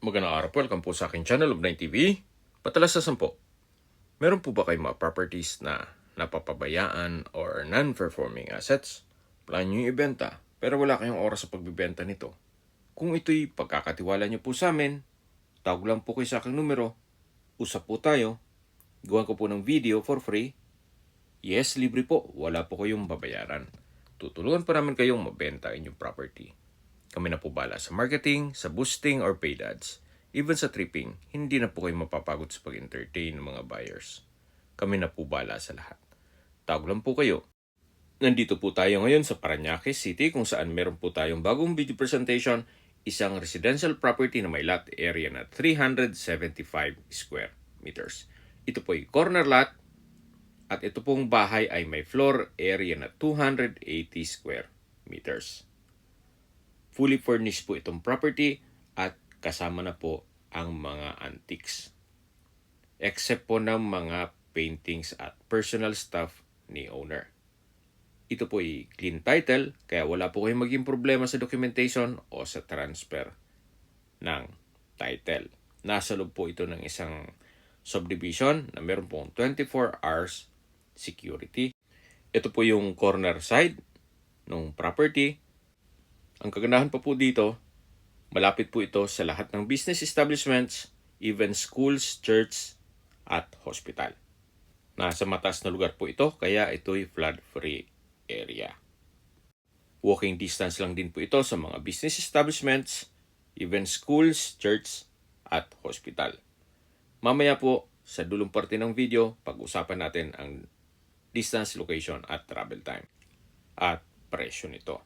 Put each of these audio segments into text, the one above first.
Magandang araw po, welcome po sa aking channel of 9TV. Patalasasan po, meron po ba kayong mga properties na napapabayaan or non-performing assets? Plan nyo yung ibenta, pero wala kayong oras sa pagbibenta nito. Kung ito'y pagkakatiwala nyo po sa amin, tawag lang po kayo sa aking numero, usap po tayo, gawan ko po ng video for free. Yes, libre po, wala po kayong babayaran. Tutulungan pa namin kayong mabenta inyong property. Kami na po bala sa marketing, sa boosting or paid ads. Even sa tripping, hindi na po kayo mapapagod sa pag-entertain ng mga buyers. Kami na po bala sa lahat. Tawag lang po kayo. Nandito po tayo ngayon sa Parañaque City kung saan meron po tayong bagong video presentation, isang residential property na may lot area na 375 square meters. Ito po ay corner lot at ito pong bahay ay may floor area na 280 square meters. Fully furnished po itong property at kasama na po ang mga antiques. Except po ng mga paintings at personal stuff ni owner. Ito po ay clean title kaya wala po kayong maging problema sa documentation o sa transfer ng title. Nasa loob po ito ng isang subdivision na meron pong 24 hours security. Ito po yung corner side ng property. Ang kagandahan pa po dito, malapit po ito sa lahat ng business establishments, even schools, church, at hospital. Nasa mataas na lugar po ito, kaya ito'y flood-free area. Walking distance lang din po ito sa mga business establishments, even schools, church, at hospital. Mamaya po, sa dulong parte ng video, pag-usapan natin ang distance, location, at travel time. At presyo nito.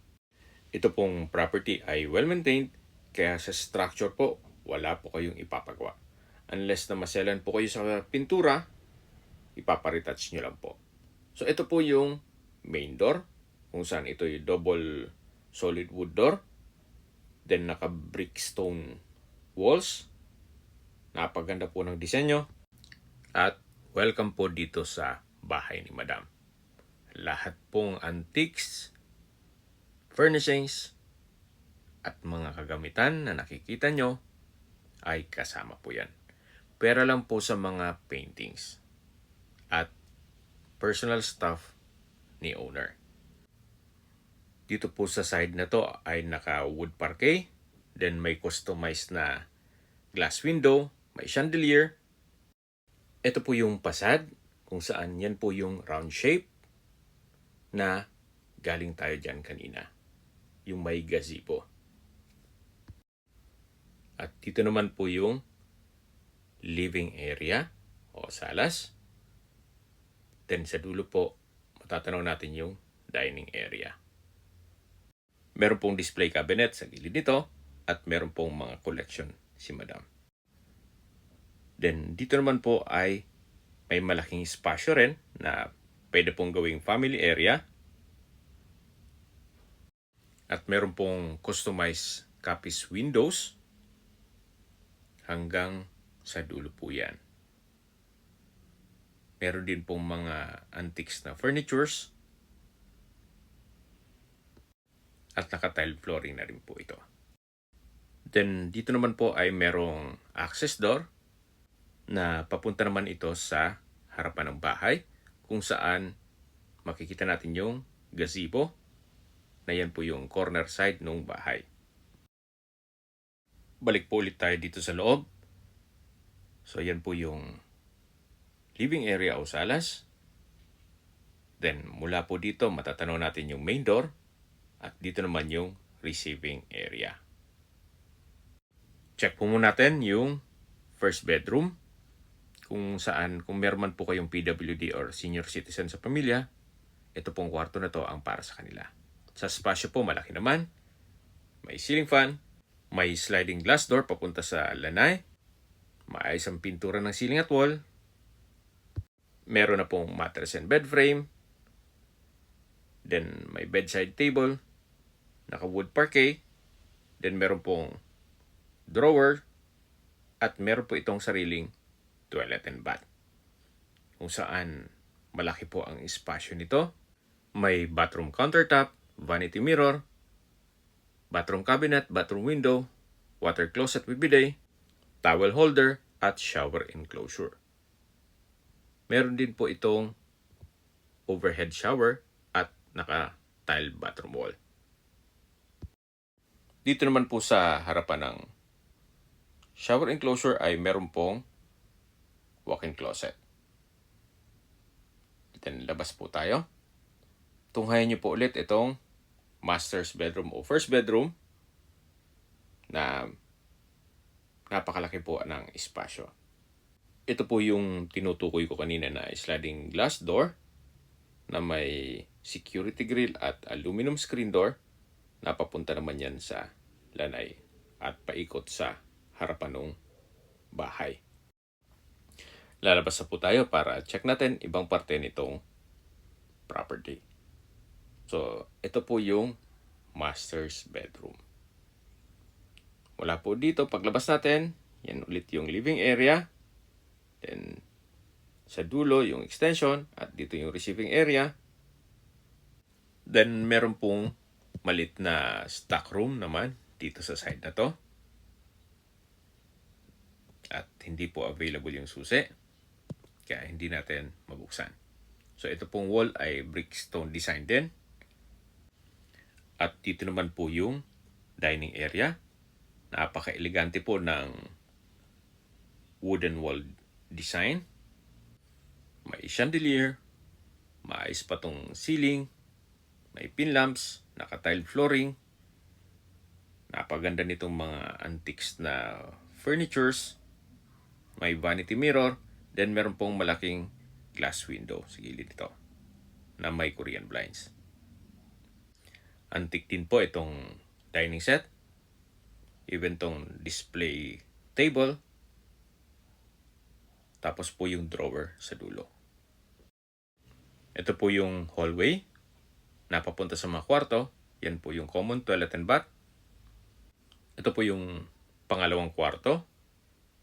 Ito pong property ay well-maintained, kaya sa structure po, wala po kayong ipapagawa. Unless na maselan po kayo sa pintura, ipaparetouch nyo lang po. So ito po yung main door, kung saan ito yung double solid wood door. Then naka-brick stone walls. Napaganda po ng disenyo. At welcome po dito sa bahay ni Madam. Lahat pong antiques, furnishings, at mga kagamitan na nakikita nyo ay kasama po yan. Pera lang po sa mga paintings at personal stuff ni owner. Dito po sa side na to ay naka-wood parquet, then may customized na glass window, may chandelier. Ito po yung facade kung saan yan po yung round shape na galing tayo dyan kanina. Yung may gazebo. At dito naman po yung living area o salas. Then sa dulo po, matatanaw natin yung dining area. Meron pong display cabinet sa gilid nito at meron pong mga collection si Madam. Then dito naman po ay may malaking espasyo rin na pwede pong gawing family area. At meron pong customized Capiz windows hanggang sa dulo po yan. Meron din pong mga antiques na furnitures at naka-tile flooring na rin po ito. Then dito naman po ay merong access door na papunta naman ito sa harapan ng bahay kung saan makikita natin yung gazebo na yan po yung corner side ng bahay. Balik po ulit tayo dito sa loob. So yan po yung living area o salas. Then mula po dito matatanaw natin yung main door at dito naman yung receiving area. Check po muna natin yung first bedroom kung saan kung meron man po kayong PWD or senior citizen sa pamilya, ito pong kwarto na to ang para sa kanila. Sa spasyo po, malaki naman. May ceiling fan. May sliding glass door papunta sa lanay. Maayos ang pintura ng ceiling at wall. Meron na pong mattress and bed frame. Then may bedside table. Naka-wood parquet. Then meron pong drawer. At meron po itong sariling toilet and bath. Kung saan malaki po ang espasyo nito. May bathroom countertop. Vanity mirror, bathroom cabinet, bathroom window, water closet with bidet, towel holder, at shower enclosure. Meron din po itong overhead shower at naka-tile bathroom wall. Dito naman po sa harapan ng shower enclosure ay meron pong walk-in closet. Then labas po tayo. Tunghayan niyo po ulit itong master's bedroom o first bedroom na napakalaki po ng espasyo. Ito po yung tinutukoy ko kanina na sliding glass door na may security grill at aluminum screen door na papunta naman yan sa lanay at paikot sa harapan ng bahay. Lalabas na po tayo para check natin ibang parte nitong property. So, ito po yung master's bedroom. Mula po dito, paglabas natin, yan ulit yung living area. Then, sa dulo, yung extension. At dito yung receiving area. Then, meron pong malit na stock room naman dito sa side na to. At hindi po available yung susi. Kaya hindi natin mabuksan. So, ito pong wall ay brickstone design din. At dito naman po yung dining area. Napaka-elegante po ng wooden wall design. May chandelier, maayos pa tong ceiling, may pin lamps, naka-tile flooring. Napaganda nitong mga antiques na furnitures. May vanity mirror, then meron pong malaking glass window sa gilid nito na may Korean blinds. Antique din po itong dining set. Even tong display table. Tapos po yung drawer sa dulo. Ito po yung hallway na papunta sa mga kwarto. Yan po yung common toilet and bath. Ito po yung pangalawang kwarto.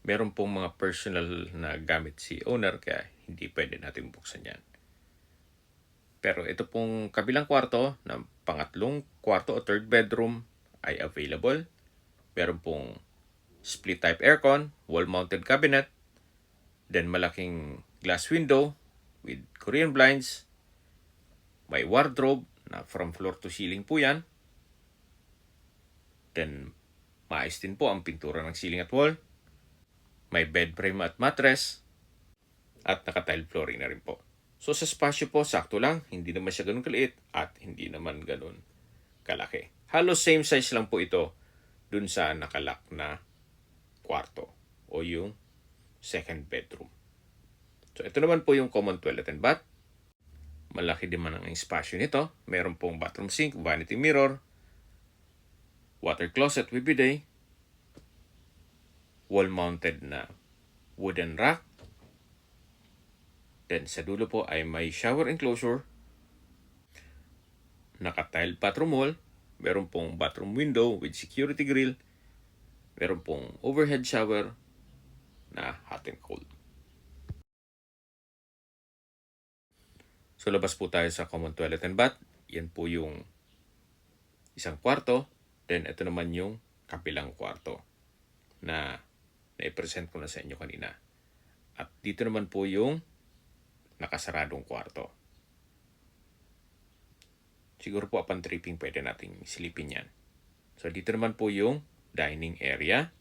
Meron pong mga personal na gamit si owner kaya hindi pwede natin buksan yan. Pero ito pong kabilang kwarto na pangatlong kwarto o third bedroom ay available. Meron pong split type aircon, wall-mounted cabinet, then malaking glass window with Korean blinds. May wardrobe na from floor to ceiling po yan. Then maayos din po ang pintura ng ceiling at wall. May bed frame at mattress. At naka-tile flooring na rin po. So sa spasyo po, sakto lang. Hindi naman siya ganun kaliit at hindi naman ganun kalaki. Halos same size lang po ito dun sa nakalock na kwarto o yung second bedroom. So ito naman po yung common toilet and bath. Malaki din man ang espasyo nito. Meron pong bathroom sink, vanity mirror, water closet with bidet, wall-mounted na wooden rack. Then sa dulo po ay may shower enclosure, naka-tile bathroom wall, meron pong bathroom window with security grill, meron pong overhead shower na hot and cold. So labas po tayo sa common toilet and bath. Yan po yung isang kwarto. Then ito naman yung kabilang kwarto na na-present ko na sa inyo kanina. At dito naman po yung nakasaradong kwarto. Siguro po upon tripping pwede nating silipin yan. So dito naman po yung dining area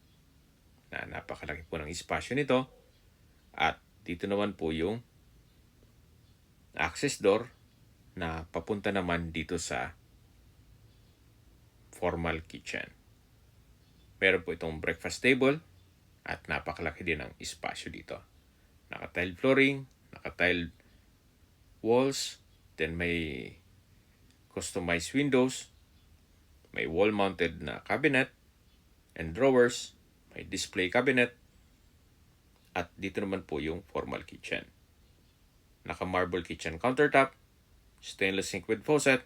na napakalaki po ng espasyo nito. At dito naman po yung access door na papunta naman dito sa formal kitchen. Meron po itong breakfast table at napakalaki din ang espasyo dito. Naka-tile flooring, naka-tile walls, then may customized windows, may wall-mounted na cabinet and drawers, may display cabinet, at dito naman po yung formal kitchen. Naka-marble kitchen countertop, stainless sink with faucet,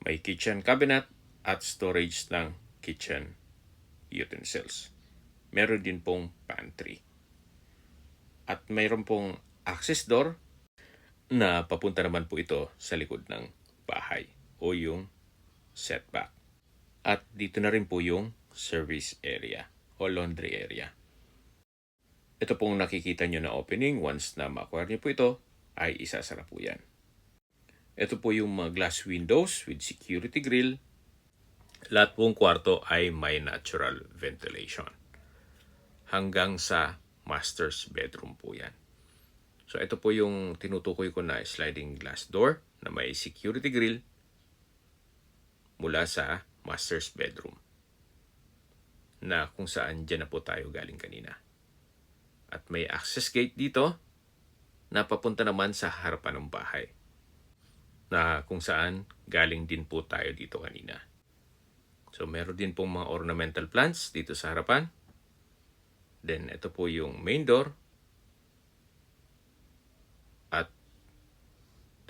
may kitchen cabinet at storage ng kitchen utensils. Meron din pong pantry. At mayroon pong access door na papunta naman po ito sa likod ng bahay o yung setback. At dito na rin po yung service area o laundry area. Ito pong nakikita nyo na opening, once na ma-acquire nyo po ito, ay isasara po yan. Ito po yung mga glass windows with security grill. Lahat pong kwarto ay may natural ventilation. Hanggang sa master's bedroom po yan. So ito po yung tinutukoy ko na sliding glass door na may security grill mula sa master's bedroom. Na kung saan dyan na po tayo galing kanina. At may access gate dito na papunta naman sa harapan ng bahay. Na kung saan galing din po tayo dito kanina. So meron din pong mga ornamental plants dito sa harapan. Then ito po yung main door. At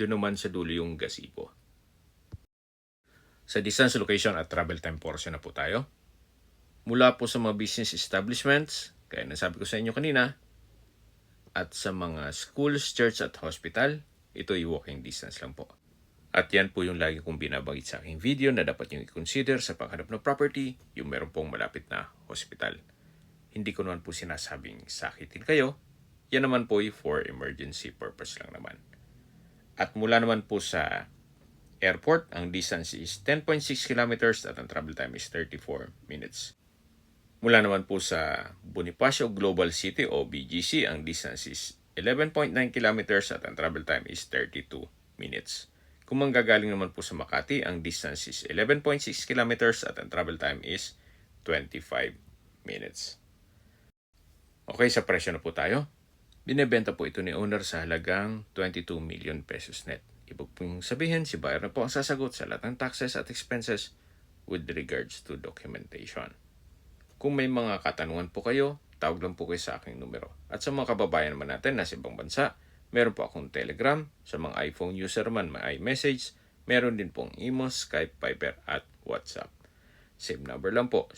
doon naman sa dulo yung gazebo. Sa distance, location at travel time portion na po tayo. Mula po sa mga business establishments, kaya nasabi ko sa inyo kanina, at sa mga schools, church at hospital, ito ay walking distance lang po. At yan po yung lagi kong binabanggit sa aking video na dapat nyo i-consider sa paghanap ng property, yung meron pong malapit na hospital. Hindi ko naman po sinasabing sakitin kayo. Yan naman po ay for emergency purpose lang naman. At mula naman po sa airport, ang distance is 10.6 kilometers at ang travel time is 34 minutes. Mula naman po sa Bonifacio Global City o BGC, ang distance is 11.9 kilometers at ang travel time is 32 minutes. Kung manggagaling naman po sa Makati, ang distance is 11.6 kilometers at ang travel time is 25 minutes. Okay, sa presyo na po tayo. Binebenta po ito ni owner sa halagang 22 million pesos net. Ibig pong sabihin, si buyer na po ang sasagot sa lahat ng taxes at expenses with regards to documentation. Kung may mga katanungan po kayo, tawag lang po kayo sa aking numero. At sa mga kababayan naman natin na sa ibang bansa, meron po akong Telegram. Sa mga iPhone user man, may iMessage. Meron din pong Imo, Skype, Viber at WhatsApp. Same number lang po,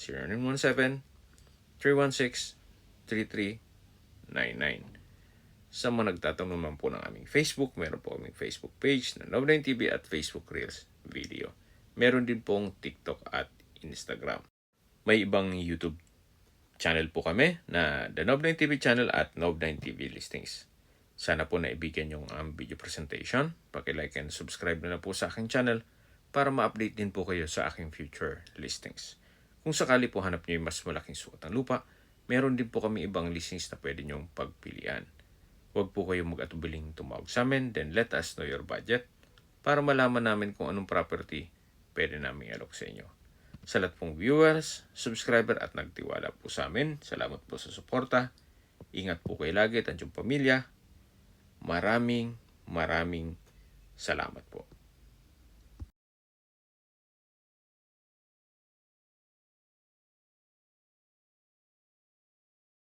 0917-316-3399. Sa mga nagtatanong naman po ng aming Facebook, meron po aming Facebook page na Nob9TV at Facebook Reels video. Meron din pong TikTok at Instagram. May ibang YouTube channel po kami na The Nob9TV channel at Nob9TV Listings. Sana po naibigan yung video presentation. Paki-like and subscribe na po sa aking channel para ma-update din po kayo sa aking future listings. Kung sakali po hanap nyo yung mas malaking sukat ng lupa, meron din po kami ibang listings na pwede nyong pagpilian. Huwag po kayong mag-atubiling tumawag sa amin, then let us know your budget para malaman namin kung anong property pwede namin i-alok sa inyo. Sa lahat pong viewers, subscriber at nagtiwala po sa amin, salamat po sa suporta. Ingat po kayo lagi at ang pamilya. Maraming salamat po.